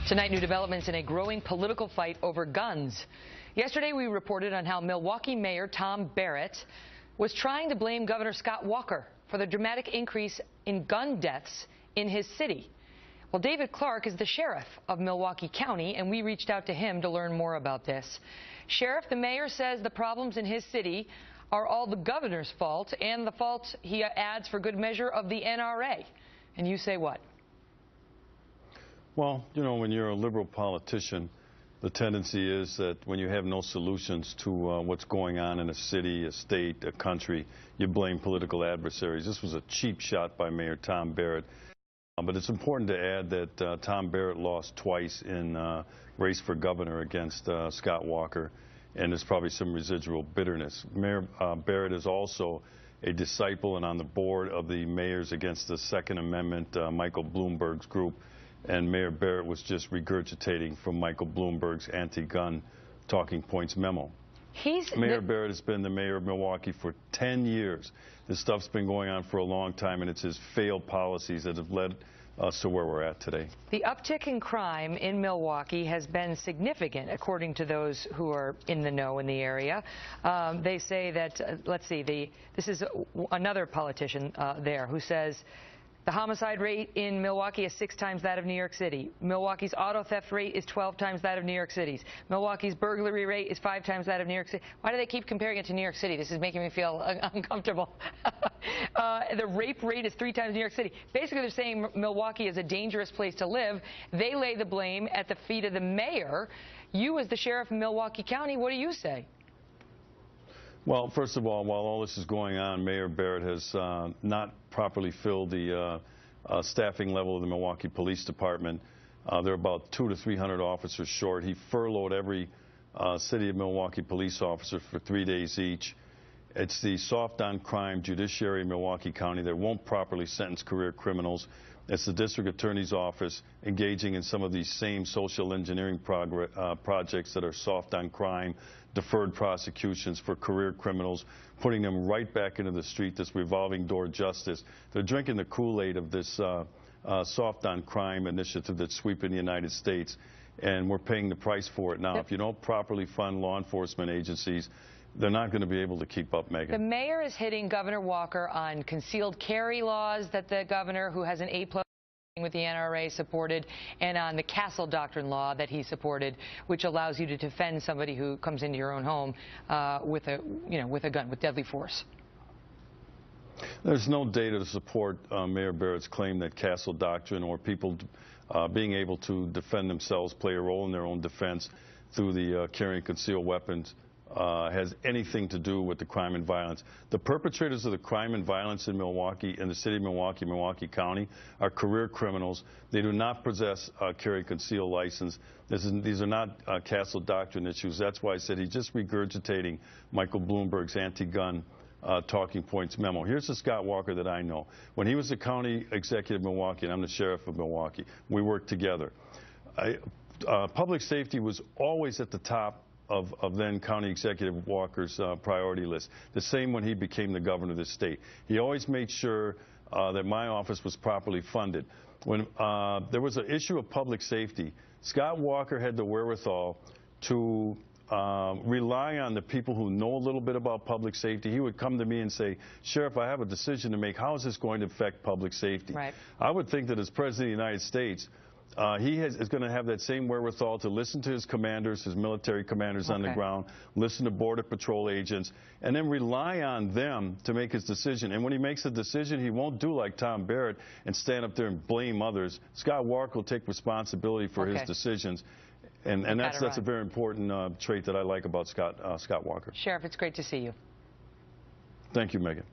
Tonight, new developments in a growing political fight over guns. Yesterday, we reported on how Milwaukee Mayor Tom Barrett was trying to blame Governor Scott Walker for the dramatic increase in gun deaths in his city. Well, David Clarke is the sheriff of Milwaukee County, and we reached out to him to learn more about this. Sheriff, the mayor says the problems in his city are all the governor's fault, and the fault, he adds for good measure, of the NRA. And you say what? Well, you know, when you're a liberal politician, the tendency is that when you have no solutions to what's going on in a city, a state, a country, you blame political adversaries. This was a cheap shot by Mayor Tom Barrett. But it's important to add that Tom Barrett lost twice in race for governor against Scott Walker, and there's probably some residual bitterness. Mayor Barrett is also a disciple and on the board of the Mayors Against the Second Amendment, Michael Bloomberg's group. And Mayor Barrett was just regurgitating from Michael Bloomberg's anti-gun talking points memo. Mayor Barrett has been the mayor of Milwaukee for 10 years. This stuff's been going on for a long time, and it's his failed policies that have led us to where we're at today. The uptick in crime in Milwaukee has been significant, according to those who are in the know in the area. They say that, let's see, this is another politician there who says the homicide rate in Milwaukee is 6 times that of New York City. Milwaukee's auto theft rate is 12 times that of New York City's. Milwaukee's burglary rate is 5 times that of New York City. Why do they keep comparing it to New York City? This is making me feel uncomfortable. The rape rate is 3 times New York City. Basically, they're saying Milwaukee is a dangerous place to live. They lay the blame at the feet of the mayor. You, as the sheriff of Milwaukee County, what do you say? Well, first of all, while all this is going on, Mayor Barrett has not properly filled the staffing level of the Milwaukee Police Department. They're about 200 to 300 officers short. He furloughed every City of Milwaukee police officer for 3 days each. It's the soft on crime judiciary in Milwaukee County that won't properly sentence career criminals. It's the district attorney's office engaging in some of these same social engineering projects that are soft on crime, deferred prosecutions for career criminals, putting them right back into the street, this revolving door justice. They're drinking the Kool-Aid of this soft on crime initiative that's sweeping the United States, and we're paying the price for it now. If you don't properly fund law enforcement agencies, they're not going to be able to keep up, Megan. The mayor is hitting Governor Walker on concealed carry laws that the governor, who has an A+ with the NRA, supported, and on the Castle Doctrine law that he supported, which allows you to defend somebody who comes into your own home with a gun, with deadly force. There's no data to support Mayor Barrett's claim that Castle Doctrine or people being able to defend themselves, play a role in their own defense through the carrying concealed weapons has anything to do with the crime and violence. The perpetrators of the crime and violence in Milwaukee, in the city of Milwaukee, Milwaukee County, are career criminals. They do not possess a carry concealed license. These are not Castle Doctrine issues. That's why I said he's just regurgitating Michael Bloomberg's anti-gun talking points memo. Here's the Scott Walker that I know. When he was the county executive of Milwaukee, and I'm the sheriff of Milwaukee, we worked together. Public safety was always at the top of then County Executive Walker's priority list. The same when he became the governor of the state. He always made sure that my office was properly funded. When there was an issue of public safety, Scott Walker had the wherewithal to rely on the people who know a little bit about public safety. He would come to me and say, Sheriff, I have a decision to make. How is this going to affect public safety? Right. I would think that as President of the United States, he is going to have that same wherewithal to listen to his commanders, his military commanders on the ground, listen to Border Patrol agents, and then rely on them to make his decision. And when he makes a decision, he won't do like Tom Barrett and stand up there and blame others. Scott Walker will take responsibility for his decisions. And that's a very important trait that I like about Scott Walker. Sheriff, it's great to see you. Thank you, Megan.